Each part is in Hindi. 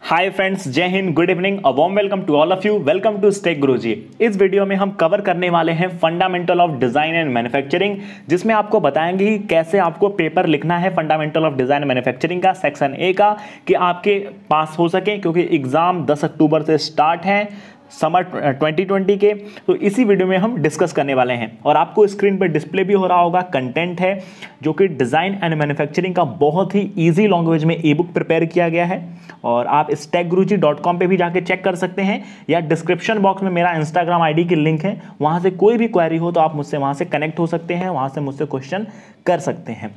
हाय फ्रेंड्स, जय Hind, good evening, a warm welcome to all of you. Welcome to stake Guruji. इस वीडियो में हम कवर करने वाले हैं fundamental of design and manufacturing, जिसमें आपको बताएंगे कि कैसे आपको पेपर लिखना है फंडामेंटल ऑफ डिजाइन मैन्युफैक्चरिंग का सेक्शन ए का, कि आपके पास हो सके, क्योंकि एग्जाम 10 अक्टूबर से स्टार्ट है समर 2020 के। तो इसी वीडियो में हम डिस्कस करने वाले हैं और आपको स्क्रीन पर डिस्प्ले भी हो रहा होगा कंटेंट है जो कि डिज़ाइन एंड मैन्युफैक्चरिंग का बहुत ही इजी लैंग्वेज में ई बुक प्रिपेयर किया गया है और आप StackGuruji.com पे भी जाके चेक कर सकते हैं, या डिस्क्रिप्शन बॉक्स में मेरा इंस्टाग्राम आईडी की लिंक है, वहाँ से कोई भी क्वेरी हो तो आप मुझसे वहाँ से कनेक्ट हो सकते हैं, वहाँ से मुझसे क्वेश्चन कर सकते हैं।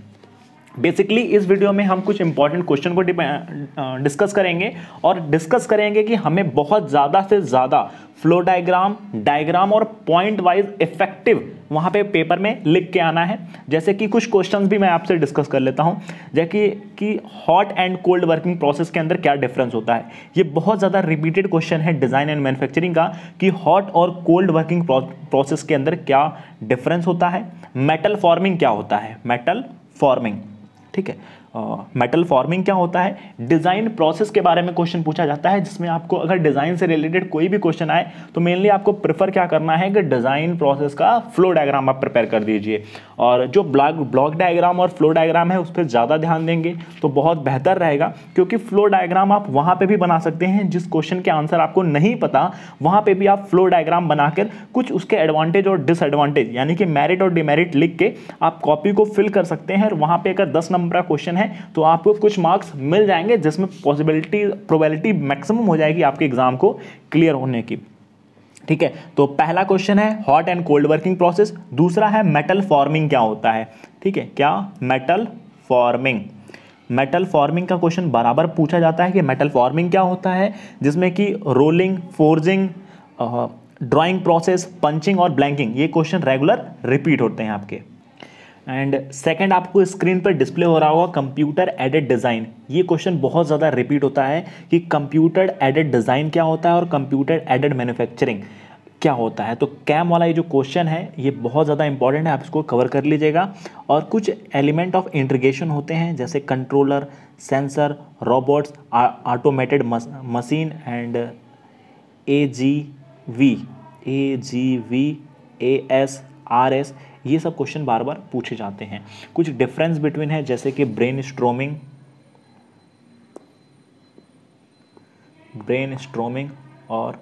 बेसिकली इस वीडियो में हम कुछ इंपॉर्टेंट क्वेश्चन को डिस्कस करेंगे और डिस्कस करेंगे कि हमें बहुत ज़्यादा से ज़्यादा फ्लो डायग्राम और पॉइंट वाइज इफेक्टिव वहाँ पे पेपर में लिख के आना है। जैसे कि कुछ क्वेश्चंस भी मैं आपसे डिस्कस कर लेता हूँ, जैसे कि hot and cold working process के अंदर क्या डिफरेंस होता है। ये बहुत ज़्यादा रिपीटेड क्वेश्चन है डिज़ाइन एंड मैन्युफैक्चरिंग का, कि हॉट और कोल्ड वर्किंग प्रोसेस के अंदर क्या डिफरेंस होता है। मेटल फॉर्मिंग क्या होता है, मेटल फॉर्मिंग, ठीक है। मेटल फॉर्मिंग क्या होता है। डिज़ाइन प्रोसेस के बारे में क्वेश्चन पूछा जाता है, जिसमें आपको अगर डिज़ाइन से रिलेटेड कोई भी क्वेश्चन आए तो मेनली आपको प्रेफर क्या करना है कि डिज़ाइन प्रोसेस का फ्लो डायग्राम आप प्रिपेयर कर दीजिए, और जो ब्लॉक डायग्राम और फ्लो डायग्राम है उस पर ज़्यादा ध्यान देंगे तो बहुत बेहतर रहेगा, क्योंकि फ्लो डायग्राम आप वहाँ पर भी बना सकते हैं जिस क्वेश्चन के आंसर आपको नहीं पता, वहाँ पर भी आप फ्लो डायग्राम बनाकर कुछ उसके एडवांटेज और डिसएडवांटेज यानी कि मेरिट और डिमेरिट लिख के आप कॉपी को फिल कर सकते हैं। और वहाँ पर अगर 10 नंबर का क्वेश्चन है तो आपको कुछ मार्क्स मिल जाएंगे, जिसमें प्रोबेबिलिटी मैक्सिमम हो जाएगी आपके एग्जाम को क्लियर होने की, ठीक है। तो पहला क्वेश्चन है hot and cold working process, दूसरा है मेटल फॉर्मिंग क्या होता है, ठीक है। क्या मेटल फॉर्मिंग का क्वेश्चन बराबर पूछा जाता है कि मेटल फॉर्मिंग क्या होता है, जिसमें कि rolling, forging, drawing process, punching और ब्लैंकिंग, ये क्वेश्चन रेगुलर रिपीट होते हैं आपके। एंड सेकंड आपको स्क्रीन पर डिस्प्ले हो रहा होगा कंप्यूटर एडेड डिज़ाइन। ये क्वेश्चन बहुत ज़्यादा रिपीट होता है कि कंप्यूटर एडेड डिज़ाइन क्या होता है और कंप्यूटर एडेड मैन्युफैक्चरिंग क्या होता है। तो कैम वाला ये जो क्वेश्चन है ये बहुत ज़्यादा इंपॉर्टेंट है, आप इसको कवर कर लीजिएगा। और कुछ एलिमेंट ऑफ इंटीग्रेशन होते हैं जैसे controller, sensor, robots, automated machine and AGV, AS, RS, ये सब क्वेश्चन बार बार पूछे जाते हैं। कुछ डिफरेंस बिटवीन है जैसे कि ब्रेनस्टॉर्मिंग और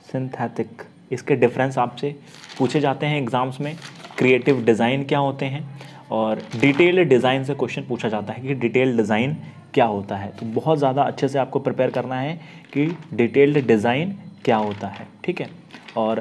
सिंथेटिक, इसके डिफरेंस आपसे पूछे जाते हैं एग्जाम्स में। क्रिएटिव डिज़ाइन क्या होते हैं, और डिटेल्ड डिज़ाइन से क्वेश्चन पूछा जाता है कि डिटेल्ड डिज़ाइन क्या होता है। तो बहुत ज़्यादा अच्छे से आपको प्रिपेयर करना है कि डिटेल्ड डिज़ाइन क्या होता है, ठीक है। और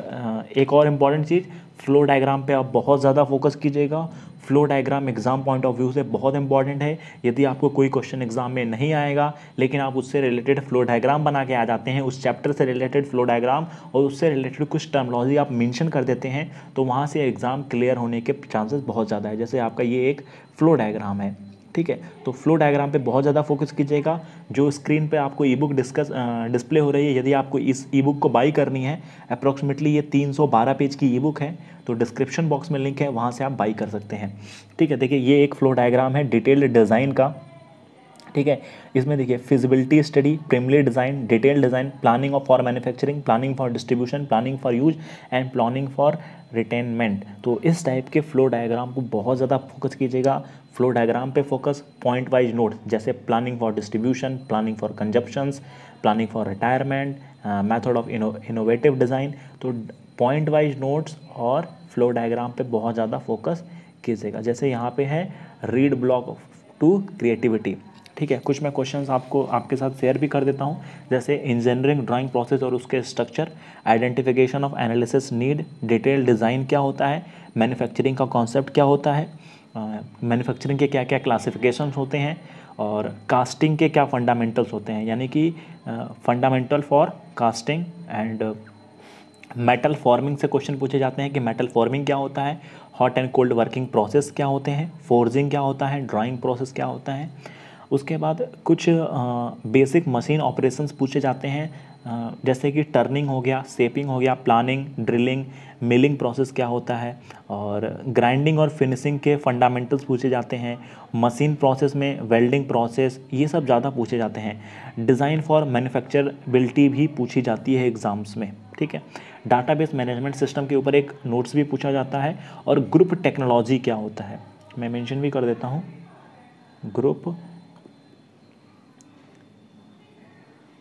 एक और इम्पॉर्टेंट चीज़, फ्लो डायग्राम पे आप बहुत ज़्यादा फोकस कीजिएगा। Flow diagram exam point of view से बहुत इंपॉर्टेंट है। यदि आपको कोई क्वेश्चन एग्जाम में नहीं आएगा लेकिन आप उससे रिलेटेड फ्लो डायग्राम बना के आ जाते हैं, उस चैप्टर से रिलेटेड फ्लो डायग्राम और उससे रिलेटेड कुछ टर्मिनोलॉजी आप मेंशन कर देते हैं, तो वहाँ से एग्ज़ाम क्लियर होने के चांसेस बहुत ज़्यादा है। जैसे आपका ये एक फ्लो डायग्राम है, ठीक है। तो फ्लो डायग्राम पे बहुत ज़्यादा फोकस कीजिएगा। जो स्क्रीन पे आपको ई बुक डिस्प्ले हो रही है, यदि आपको इस ई बुक को बाई करनी है, अप्रॉक्सीमेटली ये 312 पेज की ई बुक है, तो डिस्क्रिप्शन बॉक्स में लिंक है, वहाँ से आप बाई कर सकते हैं, ठीक है। देखिए ये एक फ्लो डायग्राम है डिटेल्ड डिज़ाइन का, ठीक है। इसमें देखिए feasibility study, preliminary design, detail design, planning of for manufacturing, planning for distribution, planning for use and planning for retainment. तो इस टाइप के फ्लो डायग्राम को बहुत ज़्यादा फोकस कीजिएगा। फ्लो डायग्राम पे फोकस, पॉइंट वाइज नोट जैसे planning for distribution, planning for consumptions, planning for retirement, method of innovative design. तो पॉइंट वाइज नोट्स और फ्लो डायग्राम पे बहुत ज़्यादा फोकस कीजिएगा। जैसे यहाँ पे है रीड ब्लॉक टू क्रिएटिविटी, ठीक है। कुछ मैं क्वेश्चंस आपको आपके साथ शेयर भी कर देता हूँ, जैसे इंजीनियरिंग ड्राइंग प्रोसेस और उसके structure, identification of analysis need, detail design क्या होता है, मैन्युफैक्चरिंग का कॉन्सेप्ट क्या होता है, मैन्युफैक्चरिंग के क्या क्या क्लासिफिकेशंस होते हैं, और कास्टिंग के क्या फंडामेंटल्स होते हैं, यानी कि fundamental for casting. And metal forming से क्वेश्चन पूछे जाते हैं कि मेटल फॉर्मिंग क्या होता है, hot and cold working process क्या होते हैं, फोर्जिंग क्या होता है, ड्राइंग प्रोसेस क्या होता है, उसके बाद कुछ बेसिक मशीन ऑपरेशंस पूछे जाते हैं, जैसे कि टर्निंग हो गया, शेपिंग हो गया, प्लानिंग, ड्रिलिंग, मिलिंग प्रोसेस क्या होता है, और ग्राइंडिंग और फिनिशिंग के फंडामेंटल्स पूछे जाते हैं। मशीन प्रोसेस में वेल्डिंग प्रोसेस, ये सब ज़्यादा पूछे जाते हैं। डिज़ाइन फॉर मैन्युफैक्चरबिलिटी भी पूछी जाती है एग्ज़ाम्स में, ठीक है। डाटाबेस मैनेजमेंट सिस्टम के ऊपर एक नोट्स भी पूछा जाता है। और ग्रुप टेक्नोलॉजी क्या होता है, मैं मेंशन भी कर देता हूँ।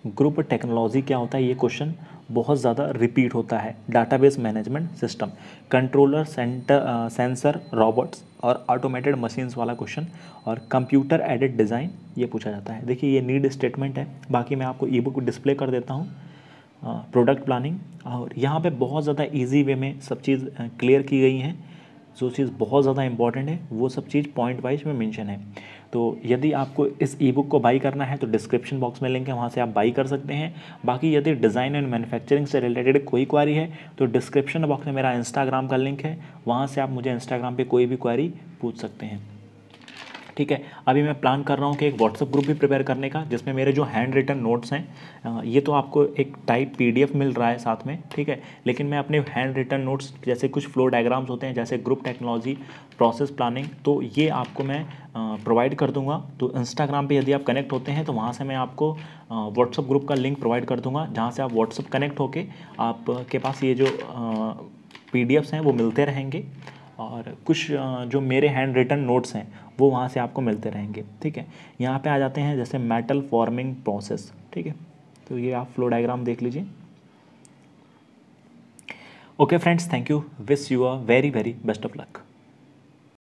ग्रुप टेक्नोलॉजी क्या होता है, ये क्वेश्चन बहुत ज़्यादा रिपीट होता है। Database management system, controller, sensor, robots और ऑटोमेटेड मशीन्स वाला क्वेश्चन। और कंप्यूटर एडेड डिज़ाइन ये पूछा जाता है। देखिए ये नीड स्टेटमेंट है, बाकी मैं आपको ई बुक डिस्प्ले कर देता हूँ। प्रोडक्ट प्लानिंग, और यहाँ पे बहुत ज़्यादा इजी वे में सब चीज़ क्लियर की गई हैं। जो चीज़ बहुत ज़्यादा इंपॉर्टेंट है वो सब चीज़ पॉइंट वाइज में मेंशन है। तो यदि आपको इस ई बुक को बाई करना है तो डिस्क्रिप्शन बॉक्स में लिंक है, वहाँ से आप बाई कर सकते हैं। बाकी यदि डिज़ाइन एंड मैन्युफैक्चरिंग से रिलेटेड कोई क्वारी है तो डिस्क्रिप्शन बॉक्स में मेरा इंस्टाग्राम का लिंक है, वहाँ से आप मुझे इंस्टाग्राम पे कोई भी क्वारी पूछ सकते हैं, ठीक है। अभी मैं प्लान कर रहा हूँ कि एक व्हाट्सअप ग्रुप भी प्रिपेयर करने का, जिसमें मेरे जो हैंड रिटन नोट्स हैं, ये तो आपको एक टाइप PDF मिल रहा है साथ में, ठीक है, लेकिन मैं अपने हैंड रिटन नोट्स, जैसे कुछ फ्लो डायग्राम्स होते हैं, जैसे ग्रुप टेक्नोलॉजी, प्रोसेस प्लानिंग, तो ये आपको मैं प्रोवाइड कर दूंगा। तो इंस्टाग्राम पे यदि आप कनेक्ट होते हैं तो वहाँ से मैं आपको व्हाट्सअप ग्रुप का लिंक प्रोवाइड कर दूंगा, जहाँ से आप व्हाट्सअप कनेक्ट होके आपके पास ये जो PDFs हैं वो मिलते रहेंगे, और कुछ जो मेरे हैंड रिटन नोट्स हैं वो वहाँ से आपको मिलते रहेंगे, ठीक है। यहाँ पे आ जाते हैं जैसे मेटल फॉर्मिंग प्रोसेस, ठीक है, तो ये आप फ्लो डायग्राम देख लीजिए। Okay friends, thank you, wish you a very very best of luck.